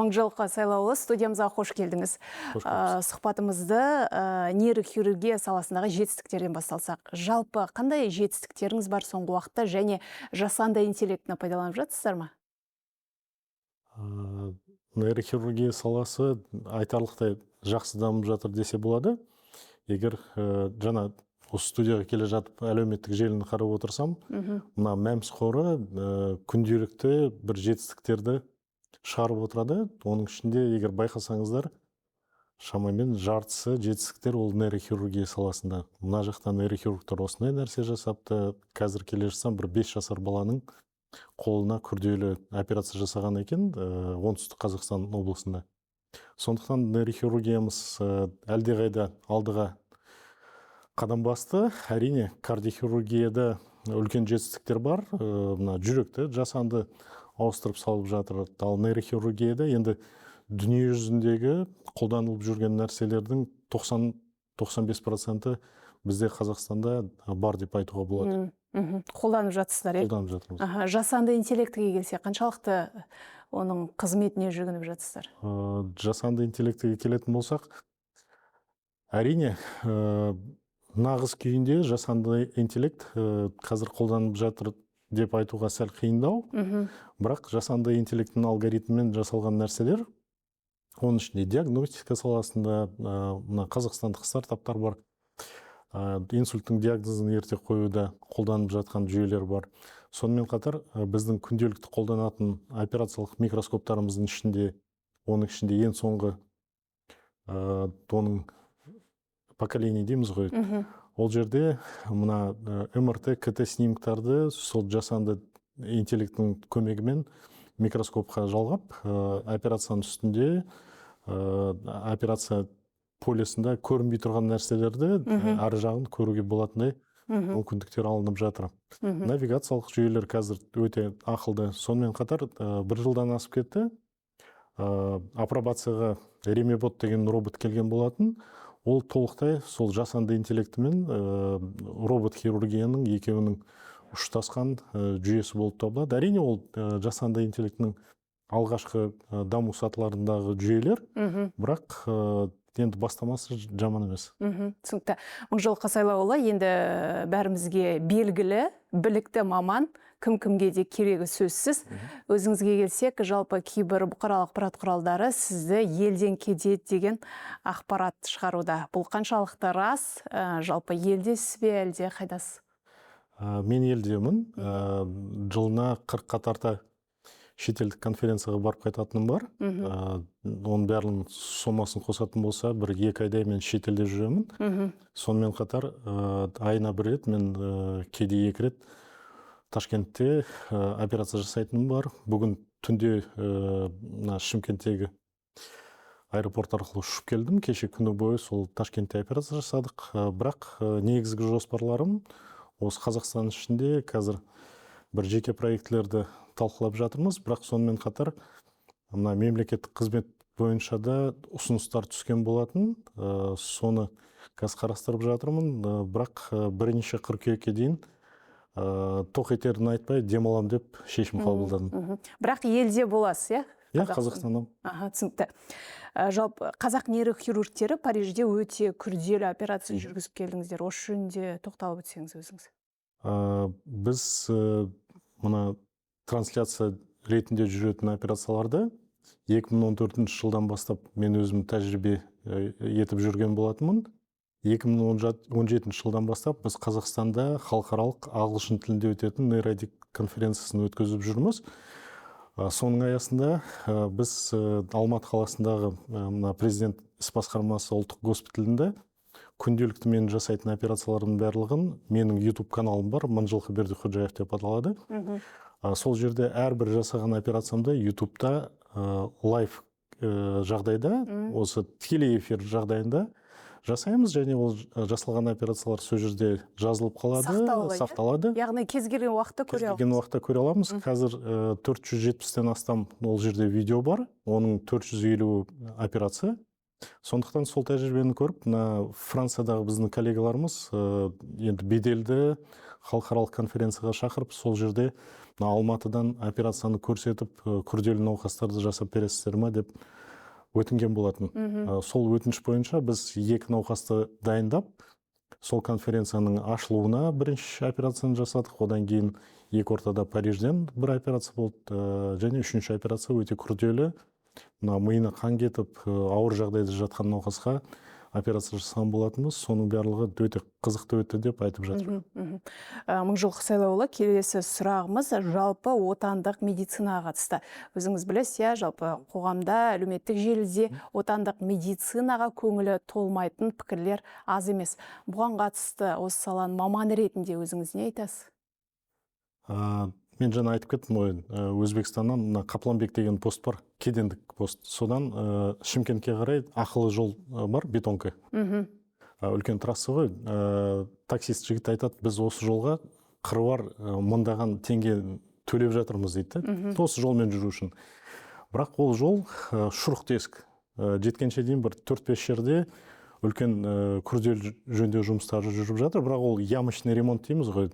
Мыңжылқы Сайлауұлы, студиямызға қош келдіңіз. Сұхбатымызды нейрохирургия саласындағы жетістіктерден басталсақ. Жалпы қандай жетістіктеріңіз бар соңғы уақытта және жасанды интеллектіні пайдаланып жатсыздар ма? Нейрохирургия саласы айтарлықтай жақсы дамып жатыр десе болады. Егер жаңа осы студияға келе жатып әлеуметтік желіні қарап отырсам, мына мәмс қоры күнделікті бір жетістіктерді шығарып отырады. Оның ішінде егер байқасаңыздар, шамамен жартысы жетістіктер ол нейрохирургия саласында. Мына жақта нейрохирургтар осындай нәрсе жасапты. Қазір келе жатсам, бір 5 жасар баланың қолына күрделі операция жасаған екен оңтүстік Қазақстан облысында. Сондықтан нейрохирургиямыз әлдеқайда алдыға қадам басты. Әрине, кардиохирургияда үлкен жетістіктер бар. Мына жүректі жасанды ауыстырып салып жатыр. Ал нейрохирургияда енді дүние жүзіндегі қолданылып жүрген нәрселердің 90-95% бізде Қазақстанда бар деп айтуға болады. Қолданып жатсыздар, қолданып жатырмыз. Жасанды интеллектіге келсе, қаншалықты оның қызметіне жүгініп жатсыздар? Жасанды интеллектіге келетін болсақ, әрине, нағыз күйінде жасанды интеллект қазір қолданып жатыр деп айтуға сәл қиындау. Бірақ жасанды интеллекттің алгоритмімен жасалған нәрселер, оның ішінде диагностика саласында қазақстандық стартаптар бар. Инсульттің диагнозын ерте қоюда қолданып жатқан жүйелер бар. Сонымен қатар біздің күнделікті қолданатын операциялық микроскоптарымыздың ішінде, оның ішінде ең соңғы оның поколение дейміз ғой. Ол жерде мына МРТ, КТ снимктарды сол жасанды интеллекттің көмегімен микроскопқа жалғап, операцияның үстінде операция полисында көрінбей тұрған нәрселерді ары жағын көруге болатындай мүмкіндіктер алынып жатыр. Навигациялық жүйелер қазір өте ақылды. Сонымен қатар 1 жылдан асып кетті. Апробацияға ремебот деген робот келген болатын. Ол толықтай сол жасанды интеллектімен робот хирургияның екеуінің ұштасқан жүйесі болып табылады. Әрине, ол жасанды интеллектінің алғашқы даму сатыларындағы жүйелер, бірақ енді бастамасы жаман емес. Түсінікті. Мыңжылқы Сайлауұлы, енді бәрімізге белгілі, білікті маман, кім-кімге де керегі сөзсіз. Өзіңізге келсек, жалпы кейбір бұқаралық ақпарат құралдары сізді елден кедейді деген ақпарат шығаруда. Бұл қаншалықты рас, жалпы елдесіз бе, әлде қайдасыз? Мен елдемін. Жылына 40-қа тарта шетелдік конференцияға барып қайтатыным бар. Оның бәрінің сомасын қосатын болса, 1-2 айдай мен шетелде жүремін. Сонымен қатар айына 1 рет, мен кейде 2 рет Ташкентте операция жасайтыным бар. Бүгін түнде Шымкенттегі аэропорт арқылы ұшып келдім. Кеше күні бойы сол Ташкентте операция жасадық. Бірақ негізгі жоспарларым осы Қазақстан ішінде қазір бір жеке проектілерді талқылап жатырмыз. Бірақ сонымен қатар мемлекеттік қызмет бойынша да ұсыныстар түскен болатын. Соны қазір қарастырып жатырмын. Бірақ бірінші қыркүйекке дейін тоқ етерін айтпай демалам деп шешім қабылдадым. Бірақ елде боласыз, иә? Қазақстанда. Түсінікті. Жалпы қазақ нейрохирургтері Парижде өте күрделі операция жүргізіп келдіңіздер. Осы жөнінде тоқталып өтсеңіз өзіңіз. Біз мына трансляция ретінде жүретін операцияларды 2014 жылдан бастап мен өзім тәжірибе етіп жүрген болатынмын. 2017 жылдан бастап біз Қазақстанда халықаралық ағылшын тілінде өтетін нейродик конференциясын өткізіп жүрміз. Соның аясында біз Алматы қаласындағы президент іс басқармасы ұлттық госпиталінде күнделікті мен жасайтын операциялардың барлығын менің YouTube каналым бар, Мыңжылқы Бердіқожаев деп аталады. Сол жерде әрбір жасаған операциямда YouTube'та лайв жағдайда, осы тікелей эфир жағдайында жасаймыз, және ол жасалған операциялар сол жерде жазылып қалады, сақталады. Яғни кез келген уақытта көре аламыз. Кез келген уақытта көре аламыз. Қазір 470-тен астам ол жерде видео бар, оның 450 операция. Сондықтан сол тәжірибені көріп, Франциядағы біздің коллегаларымыз енді беделді халықаралық конференцияға шақырып, сол жерде Алматыдан операцияны көрсетіп, күрделі науқастарды жасап бересіздер ма деп өтінген болатын. Сол өтініш бойынша біз 2 науқасты дайындап, сол конференцияның ашылуына бірінші операцияны жасадық. Одан кейін екі ортада Парижден бір операция болды, және үшінші операция өте күрделі. Миына қан кетіп, ауыр жағдайда жатқан науқасқа операция жасаған болатынбыз. Соның барлығы өте қызықты өтті деп айтып жатыр. Мыңжылқы Сайлауұлы, келесі сұрағымыз жалпы отандық медицинаға қатысты. Өзіңіз білесіз, жалпы қоғамда, әлеуметтік желіде отандық медицинаға көңілі толмайтын пікірлер аз емес. Бұған қатысты осы саланың маманы ретінде өзіңіз не айтасыз? Мен жаңа айтып кеттім ғой, Өзбекстаннан Қапланбек деген пост бар, кедендік пост. Содан Шымкентке қарай ақылы жол бар, бетонка. Үлкен трасса ғой. Таксист жігіт айтады, біз осы жолға қыруар мыңдаған теңге төлеп жатырмыз дейді. Осы жолмен жүру үшін. Бірақ ол жол шұрық тесік. Жеткенше дейін бір 4-5 жерде үлкен күрделі жөндеу жұмыстары жүріп жатыр. Бірақ ол ямочный ремонт дейміз ғой.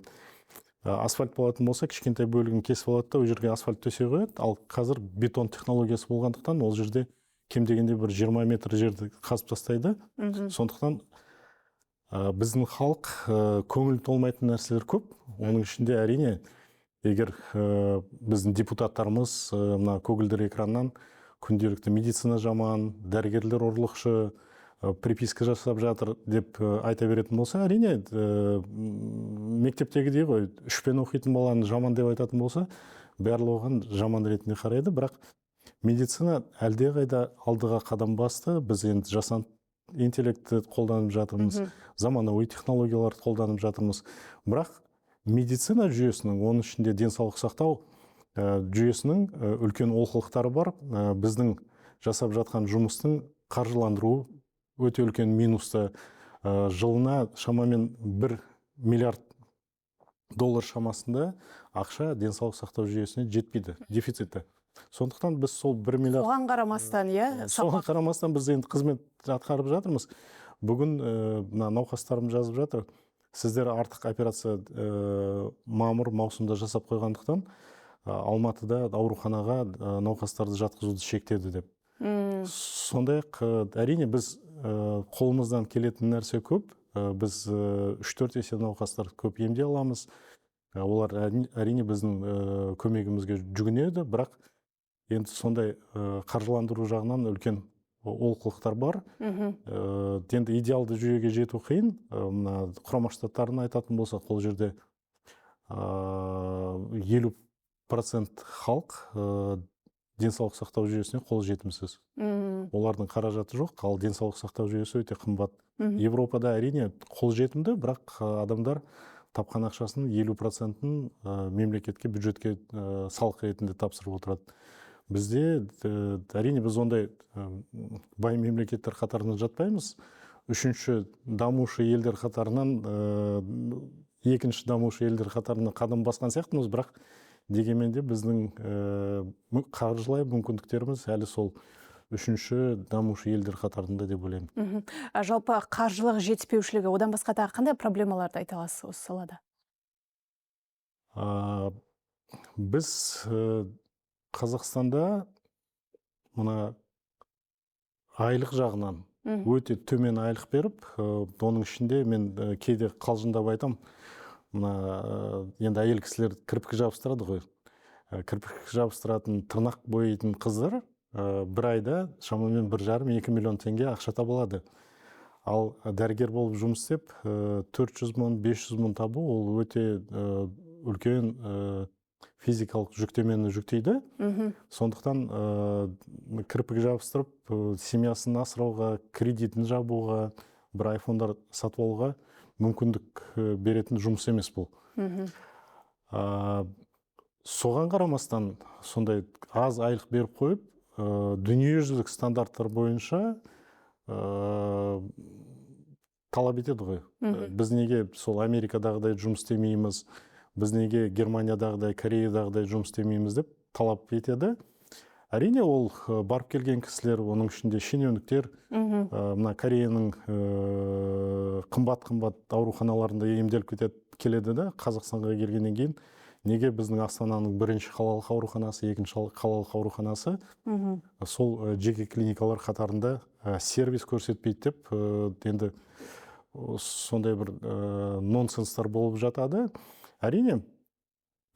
Асфальт болатын болса, кішкентай бөлігін кесіп алады да, ол жерге асфальт төсей қояды. Ал қазір бетон технологиясы болғандықтан, ол жерде кем дегенде бір 20 метр жерді қазып тастайды. Сондықтан біздің халық көңіл толмайтын нәрселер көп. Оның ішінде әрине, егер біздің депутаттарымыз мына көгілдір экраннан күнделікті медицина жаман, дәрігерлер ұрлықшы, приписка жасап жатыр деп айта беретін болса, әрине мектептегідей ғой, 3-пен оқитын баланы жаман деп айтатын болса, барлығы оған жаман ретінде қарайды. Бірақ медицина әлдеқайда алдыға қадам басты. Біз енді жасанды интеллектті қолданып жатырмыз, заманауи технологияларды қолданып жатырмыз. Бірақ медицина жүйесінің, оның ішінде денсаулық сақтау жүйесінің үлкен олқылықтары бар. Біздің жасап жатқан жұмыстың қаржыландыру өте үлкен минуста. Жылына шамамен 1 миллиард доллар шамасында ақша денсаулық сақтау жүйесіне жетпейді, дефицитті. Сондықтан біз сол 1 миллиард... Соған қарамастан, соған қарамастан біз енді қызмет атқарып жатырмыз. Бүгін науқастарым жазып жатыр. Сіздер артық операция мамыр, маусымда жасап қойғандықтан Алматыда ауруханаға науқастарды жатқызуды шектеді деп. Сондай-ақ әрине біз қолымыздан келетін нәрсе көп. Біз 3-4 есе науқастар көп емдей аламыз. Олар әрине біздің көмегімізге жүгінеді, бірақ енді сондай қаржыландыру жағынан үлкен олқылықтар бар. Енді идеалды жүйеге жету қиын. Құрама Штаттарын айтатын болсақ, ол жерде 50% халық денсаулық сақтау жүйесіне қол жетімсіз. Олардың қаражаты жоқ, ал денсаулық сақтау жүйесі өте қымбат. Европада әрине қол жетімді, бірақ адамдар тапқан ақшасының 50%-ын мемлекетке, бюджетке салық ретінде тапсырып отырады. Бізде әрине біз ондай бай мемлекеттер қатарына жатпаймыз. Үшінші дамушы елдер қатарынан екінші дамушы елдер қатарына қадам басқан сияқтымыз, бірақ дегенмен де біздің қаржылай мүмкіндіктеріміз әлі сол үшінші дамушы елдер қатарында деп ойлаймын. Жалпы қаржылық жетіспеушілігі, одан басқа тағы қандай проблемаларды айта аласыз осы салада? Біз Қазақстанда мына айлық жағынан өте төмен айлық беріп, оның ішінде мен кейде қалжыңдап айтам, мына енді әйел кісілер кірпік жабыстырады ғой. Кірпік жабыстыратын, тырнақ бояйтын қыздар бір айда шамамен 1,5-2 миллион теңге ақша таба алады. Ал дәрігер болып жұмыс істеп 400 мың, 500 мың табу, ол өте үлкен физикалық жүктемені жүктейді. Сондықтан кірпік жабыстырып, семьясын асырауға, кредитін жабуға, бір айфондар сатып алуға мүмкіндік беретін жұмыс емес бұл. Соған қарамастан сондай аз айлық беріп қойып, дүниежүзілік стандарттар бойынша талап етеді ғой. Біз неге сол Америкадағыдай жұмыс істемейміз, біз неге Германиядағыдай, Кореядағыдай жұмыс істемейміз деп талап етеді. Әрине ол барып келген кісілер, оның ішінде шенеуніктер, мына Кореяның қымбат-қымбат ауруханаларында емделіп кетеді. келеді да, Қазақстанға келгеннен кейін неге біздің Астананың бірінші қалалық ауруханасы, екінші қалалық ауруханасы сол жеке клиникалар қатарында сервис көрсетпейді деп, енді сондай бір нонсенстар болып жатады. Әрине,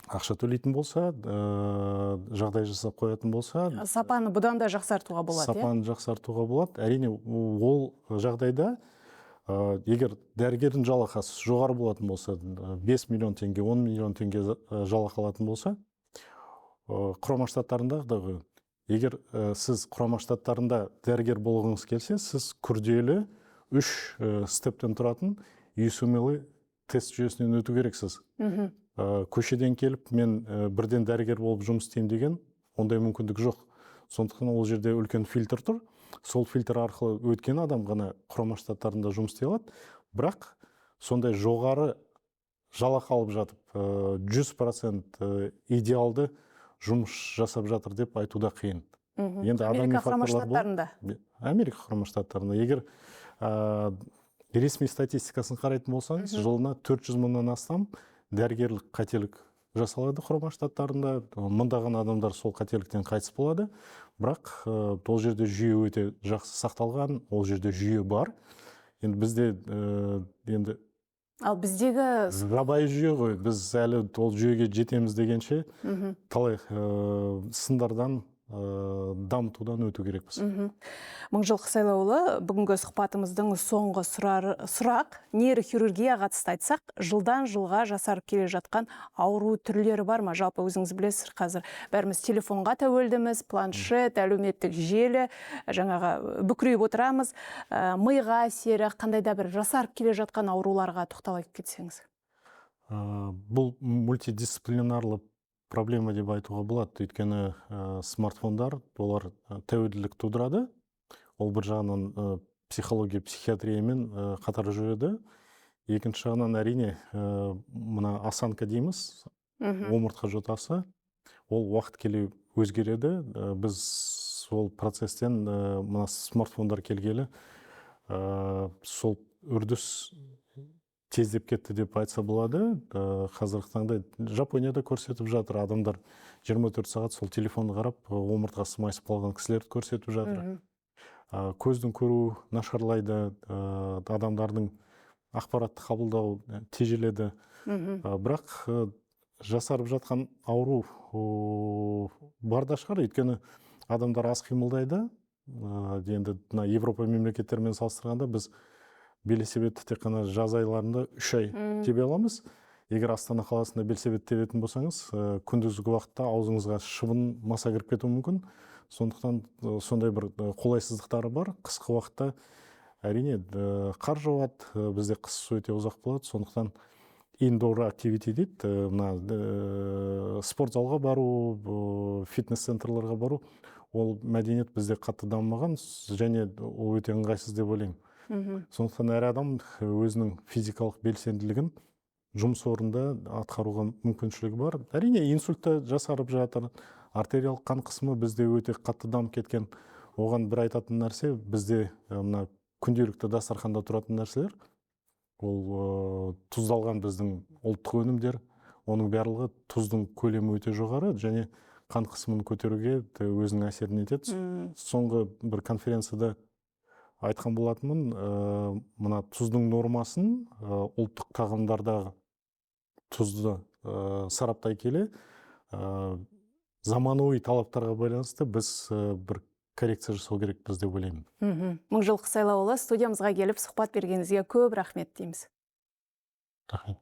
ақша төлейтін болса, жағдай жасап қоятын болса, сапаны бұдан да жақсартуға болады. Сапаны жақсартуға болады. Әрине, ол жағдайда егер дәрігердің жалақысы жоғары болатын болса, 5 миллион теңге, 10 миллион теңге жалақы алатын болса, Құрама Штаттарындағы, егер сіз Құрама Штаттарында дәрігер болғыңыз келсе, сіз күрделі 3 стептен тұратын USMLE тест жүйесінен өту керексіз. Көшеден келіп, мен бірден дәрігер болып жұмыс істеймін деген, ондай мүмкіндік жоқ. Сондықтан ол жерде үлкен фильтр тұр. Сол фильтр арқылы өткен адам ғана Құрама Штаттарында жұмыс істей алады. Бірақ сондай жоғары жалақы алып жатып, 100% идеалды жұмыс жасап жатыр деп айтуда қиын. Америка Құрама Штаттарында. Америка Құрама Штаттарында. Егер ресми статистикасын қарайтын болсаңыз, жылына 400 мыңнан астам дәрігерлік қателік жасалады Құрама Штаттарында. Мыңдаған адамдар сол қателіктен қайтыс болады. Бірақ ол жерде жүйе өте жақсы сақталған, ол жерде жүйе бар. Енді бізде Ал біздегі жабайы жүйе ғой. Біз әлі ол жүйеге жетеміз дегенше талай сындардан дамытудан өту керекпіз. Мыңжылқы Сайлауұлы, бүгінгі сұхбатымыздың соңғы сұрақ нейрохирургия қатысты айтсақ, жылдан жылға жасарып келе жатқан ауру түрлері бар ма? Жалпы өзіңіз білесіз, қазір бәріміз телефонға тәуелдіміз, планшет, әлеуметтік желі, жаңағы бүкірейіп отырамыз. Миға әсері, қандай да бір жасарып келе жатқан ауруларға тоқталып кетсеңіз. Бұл мультидисциплинарлы проблема деп айтуға болады. Өйткені смартфондар, олар тәуелділік тудырады. Ол бір жағынан психология, психиатриямен қатар жүреді. Екінші жағынан әрине мына осанка дейміз, омыртқа жотасы, ол уақыт келе өзгереді. Біз сол процесстен мына смартфондар келгелі сол үрдіс тездеп кетті деп айтса болады. Қазіргі таңда Жапонияда көрсетіп жатыр. Адамдар 24 сағат сол телефонды қарап, омыртқасы майысып қалған кісілерді көрсетіп жатыр. Көздің көру нашарлайды, адамдардың ақпаратты қабылдау тежеледі. Бірақ жасарып жатқан ауру бар да шығар. Өйткені адамдар аз қимылдайды. Енді Европа мемлекеттерімен салыстырғанда біз белсебетті тек қана жаз айларында 3 ай тебе аламыз. Егер Астана қаласында белсебет тебетін болсаңыз, күндізгі уақытта аузыңызға шыбын маса кіріп кетуі мүмкін. Сондықтан сондай бір қолайсыздықтары бар. Қысқы уақытта әрине қар жауады, бізде қыс өте ұзақ болады. Сондықтан indoor activity дейді, спорт залға бару, фитнес-центрларға бару, ол мәдениет бізде қатты дамымаған, және ол өте ыңғайсыз деп ойлаймын. Сондықтан әр адам өзінің физикалық белсенділігін жұмыс орнында атқаруға мүмкіншілігі бар. Әрине инсультта жасарып жатыр. Артериялық қан қысымы бізде өте қатты дамып кеткен. Оған бір айтатын нәрсе, бізде мына күнделікті дастарханда тұратын нәрселер, ол тұздалған біздің ұлттық өнімдер, оның барлығы тұздың көлемі өте жоғары және қан қысымын көтеруге өзінің әсерін етеді. Соңғы бір конференцияда айтқан болатынмын, мына тұздың нормасын ұлттық тағамдардағы тұзды сараптай келе, заманауи талаптарға байланысты біз бір коррекция жасау керекпіз деп ойлаймын. Мыңжылқы Сайлауұлы, студиямызға келіп сұхбат бергеніңізге көп рахмет дейміз. Рахмет.